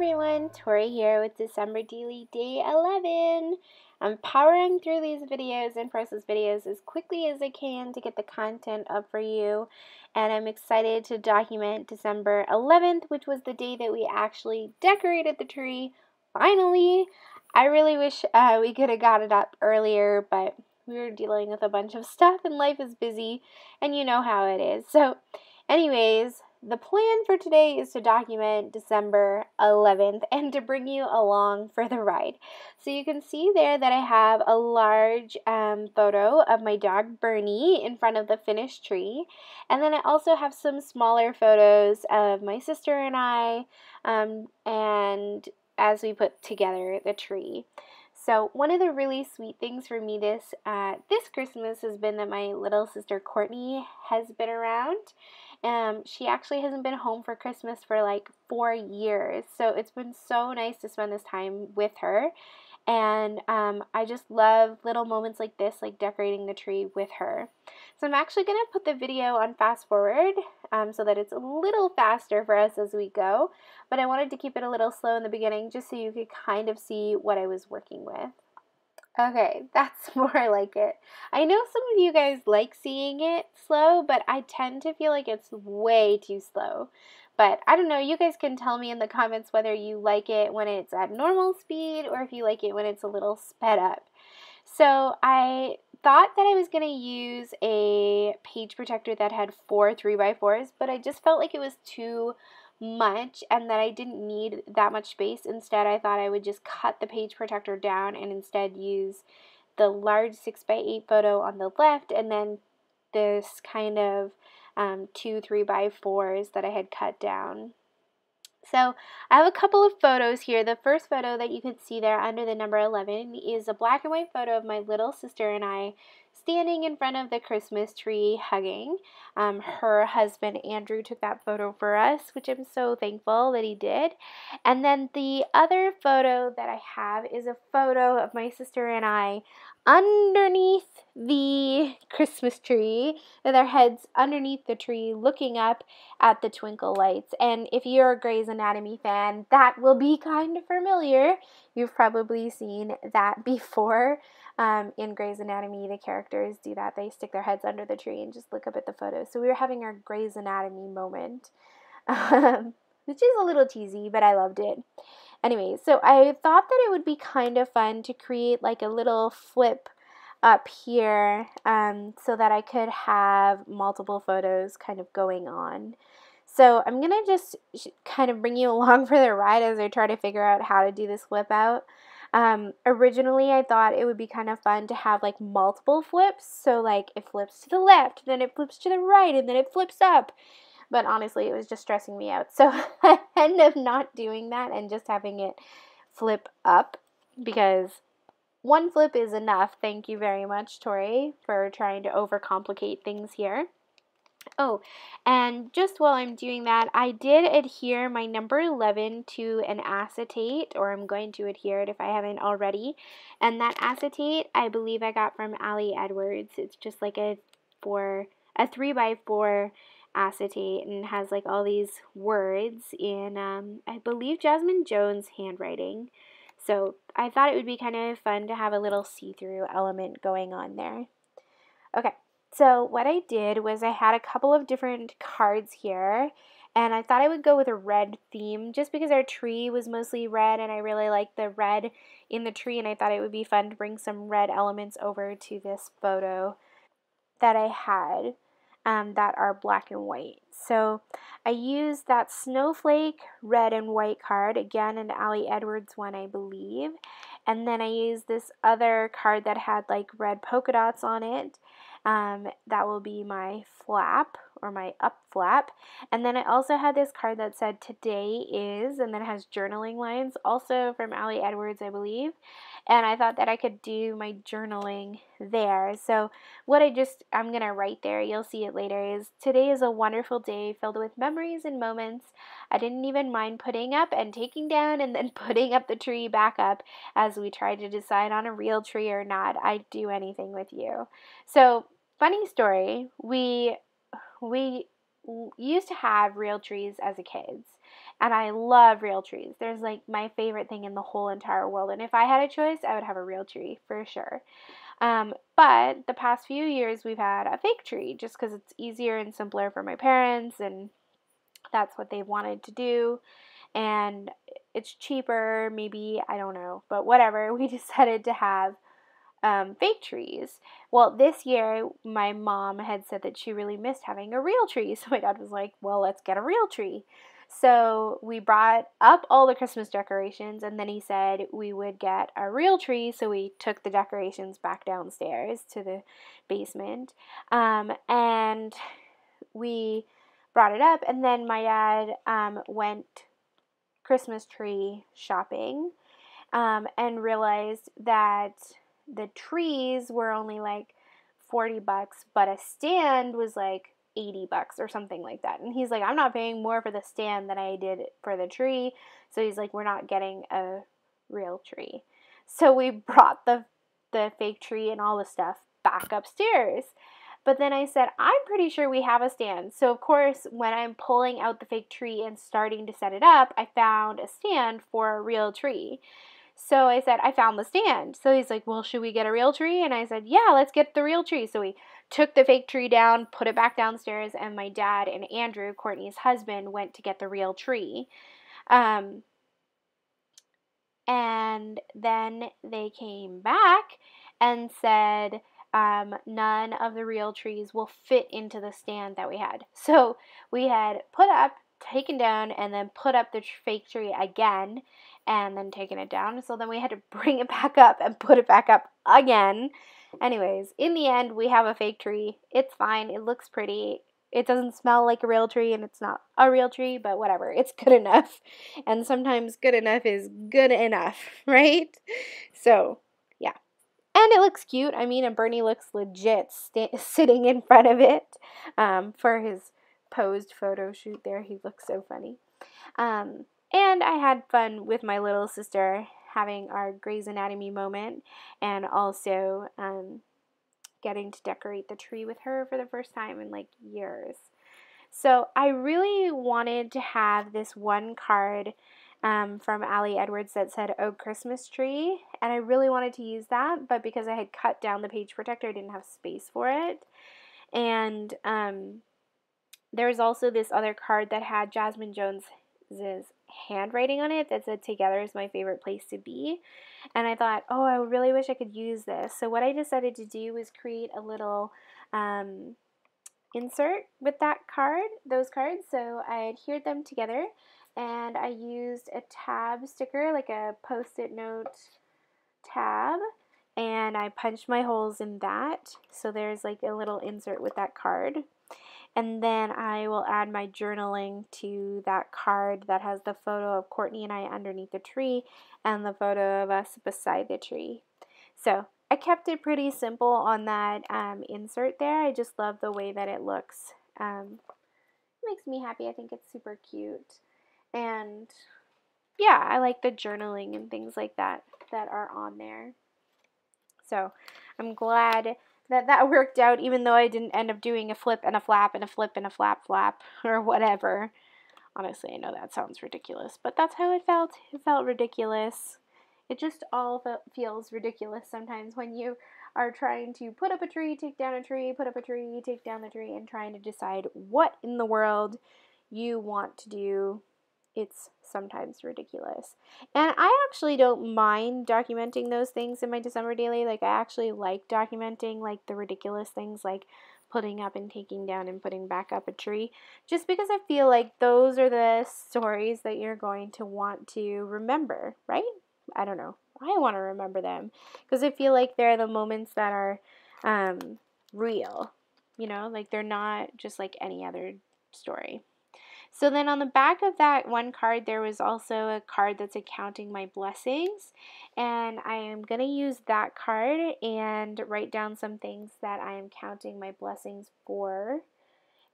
everyone, Tori here with December Daily Day 11. I'm powering through these videos and process videos as quickly as I can to get the content up for you. And I'm excited to document December 11th, which was the day that we actually decorated the tree. Finally! I really wish we could have got it up earlier, but we were dealing with a bunch of stuff and life is busy, and you know how it is. So anyways, the plan for today is to document December 11th and to bring you along for the ride. So you can see there that I have a large photo of my dog Bernie in front of the finished tree. And then I also have some smaller photos of my sister and I and as we put together the tree. So one of the really sweet things for me this Christmas has been that my little sister Courtney has been around. She actually hasn't been home for Christmas for like 4 years, so it's been so nice to spend this time with her. And I just love little moments like this, like decorating the tree with her. So I'm actually going to put the video on fast forward so that it's a little faster for us as we go. But I wanted to keep it a little slow in the beginning just so you could kind of see what I was working with. Okay, that's more like it. I know some of you guys like seeing it slow, but I tend to feel like it's way too slow. But I don't know, you guys can tell me in the comments whether you like it when it's at normal speed or if you like it when it's a little sped up. So I thought that I was going to use a page protector that had 4 3x4s, but I just felt like it was too much and that I didn't need that much space. Instead, I thought I would just cut the page protector down and instead use the large 6x8 photo on the left and then this kind of 2 3x4s that I had cut down. So I have a couple of photos here. The first photo that you can see there under the number 11 is a black and white photo of my little sister and I standing in front of the Christmas tree hugging. Her husband Andrew took that photo for us, which I'm so thankful that he did. And then the other photo that I have is a photo of my sister and I underneath the Christmas tree, with our heads underneath the tree looking up at the twinkle lights. And if you're a Grey's Anatomy fan, that will be kind of familiar. You've probably seen that before. In Grey's Anatomy, the characters do that. They stick their heads under the tree and just look up at the photos. So we were having our Grey's Anatomy moment, which is a little cheesy, but I loved it. Anyway, so I thought that it would be kind of fun to create like a little flip up here so that I could have multiple photos kind of going on. So I'm going to just kind of bring you along for the ride as I try to figure out how to do this flip out. Originally I thought it would be kind of fun to have like multiple flips, so like it flips to the left, then it flips to the right, and then it flips up. But honestly, it was just stressing me out, so I ended up not doing that and just having it flip up because one flip is enough. Thank you very much, Tori, for trying to overcomplicate things here. Oh, and just while I'm doing that, I did adhere my number 11 to an acetate, or I'm going to adhere it if I haven't already. And that acetate, I believe I got from Ali Edwards. It's just like a 3x4 acetate and has like all these words in, I believe, Jasmine Jones' handwriting. So I thought it would be kind of fun to have a little see-through element going on there. Okay. So what I did was I had a couple of different cards here, and I thought I would go with a red theme just because our tree was mostly red, and I really liked the red in the tree, and I thought it would be fun to bring some red elements over to this photo that I had that are black and white. So I used that snowflake red and white card, again an Ali Edwards one, I believe, and then I used this other card that had like red polka dots on it. That will be my flap or my up flap. And then I also had this card that said today is, and then it has journaling lines, also from Ali Edwards, I believe. And I thought that I could do my journaling there. So what I'm going to write there, you'll see it later, is today is a wonderful day filled with memories and moments. I didn't even mind putting up and taking down and then putting up the tree back up as we tried to decide on a real tree or not. I'd do anything with you. So funny story, we used to have real trees as a kids, And I love real trees. There's like my favorite thing in the whole entire world. And if I had a choice, I would have a real tree for sure. But the past few years we've had a fake tree just because it's easier and simpler for my parents, and that's what they wanted to do. And it's cheaper, maybe, I don't know, but whatever. We decided to have fake trees. Well, this year, my mom had said that she really missed having a real tree. So my dad was like, well, let's get a real tree. So we brought up all the Christmas decorations, and then he said we would get a real tree. So we took the decorations back downstairs to the basement. And we brought it up, and then my dad went Christmas tree shopping and realized that the trees were only like $40, but a stand was like $80 or something like that. And he's like, I'm not paying more for the stand than I did for the tree. So he's like, we're not getting a real tree. So we brought the fake tree and all the stuff back upstairs. But then I said, I'm pretty sure we have a stand. So of course, when I'm pulling out the fake tree and starting to set it up, I found a stand for a real tree. So I said, I found the stand. So he's like, well, should we get a real tree? And I said, yeah, let's get the real tree. So we took the fake tree down, put it back downstairs, and my dad and Andrew, Courtney's husband, went to get the real tree. And then they came back and said, none of the real trees will fit into the stand that we had. So we had put up, taken down, and then put up the fake tree again, and then taken it down. So then we had to bring it back up and put it back up again. Anyways, in the end, we have a fake tree. It's fine. It looks pretty. It doesn't smell like a real tree, and it's not a real tree, but whatever. It's good enough. And sometimes good enough is good enough, right? So, yeah. And it looks cute. I mean, and Bernie looks legit sitting in front of it for his posed photo shoot there. He looks so funny. And I had fun with my little sister having our Grey's Anatomy moment, and also getting to decorate the tree with her for the first time in like years. So I really wanted to have this one card from Allie Edwards that said, "Oh, Christmas tree," and I really wanted to use that, but because I had cut down the page protector, I didn't have space for it. And there's also this other card that had Jasmine Jones's handwriting on it that said, "Together is my favorite place to be." And I thought, oh, I really wish I could use this. So what I decided to do was create a little insert with those cards. So I adhered them together, and I used a tab sticker, like a post-it note tab, and I punched my holes in that. So there's like a little insert with that card. And then I will add my journaling to that card that has the photo of Courtney and I underneath the tree and the photo of us beside the tree. So I kept it pretty simple on that insert there. I just love the way that it looks. It makes me happy. I think it's super cute. And yeah, I like the journaling and things like that are on there. So I'm glad that worked out, even though I didn't end up doing a flip and a flap and a flip and a flap or whatever. Honestly, I know that sounds ridiculous, but that's how it felt. It felt ridiculous. It just all feels ridiculous sometimes when you are trying to put up a tree, take down a tree, put up a tree, take down the tree, and trying to decide what in the world you want to do. It's sometimes ridiculous. And I actually don't mind documenting those things in my December daily. Like, I actually like documenting, like, the ridiculous things, like putting up and taking down and putting back up a tree, just because I feel like those are the stories that you're going to want to remember, right? I don't know. I want to remember them because I feel like they're the moments that are real, you know, like they're not just like any other story. So then on the back of that one card, there was also a card that said counting my blessings. And I am going to use that card and write down some things that I am counting my blessings for.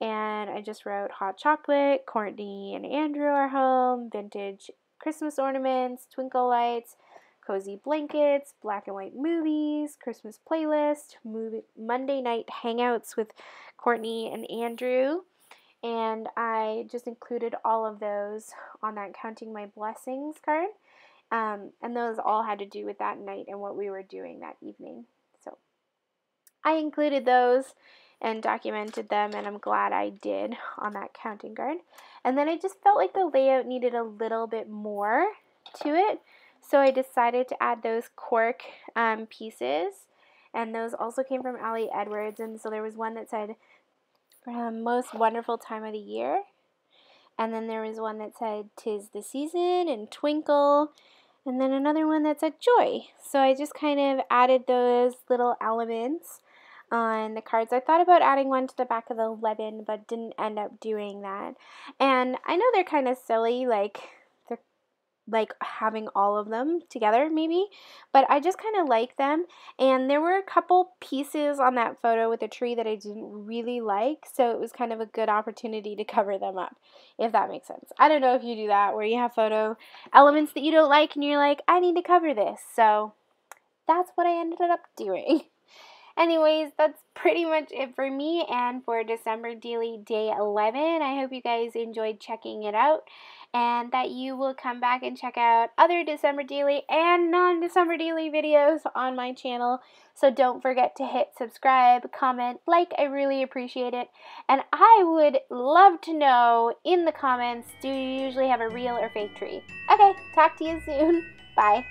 And I just wrote hot chocolate, Courtney and Andrew are home, vintage Christmas ornaments, twinkle lights, cozy blankets, black and white movies, Christmas playlist, Monday night hangouts with Courtney and Andrew, and I just included all of those on that counting my blessings card. And those all had to do with that night and what we were doing that evening. So I included those and documented them, and I'm glad I did on that counting card. And then I just felt like the layout needed a little bit more to it, so I decided to add those cork pieces, and those also came from Ali Edwards. And so there was one that said most wonderful time of the year, and then there was one that said 'tis the season and twinkle, and then another one that said joy. So I just kind of added those little elements on the cards. I thought about adding one to the back of the 11, but didn't end up doing that. And I know they're kind of silly, like they're like having all of them together maybe, but I just kind of like them. And there were a couple pieces on that photo with a tree that I didn't really like, so it was kind of a good opportunity to cover them up, if that makes sense. I don't know if you do that, where you have photo elements that you don't like and you're like, I need to cover this. So that's what I ended up doing. Anyways, that's pretty much it for me and for December Daily Day 11. I hope you guys enjoyed checking it out, and that you will come back and check out other December Daily and non-December Daily videos on my channel. So don't forget to hit subscribe, comment, like. I really appreciate it. And I would love to know in the comments, do you usually have a real or fake tree? Okay, talk to you soon. Bye.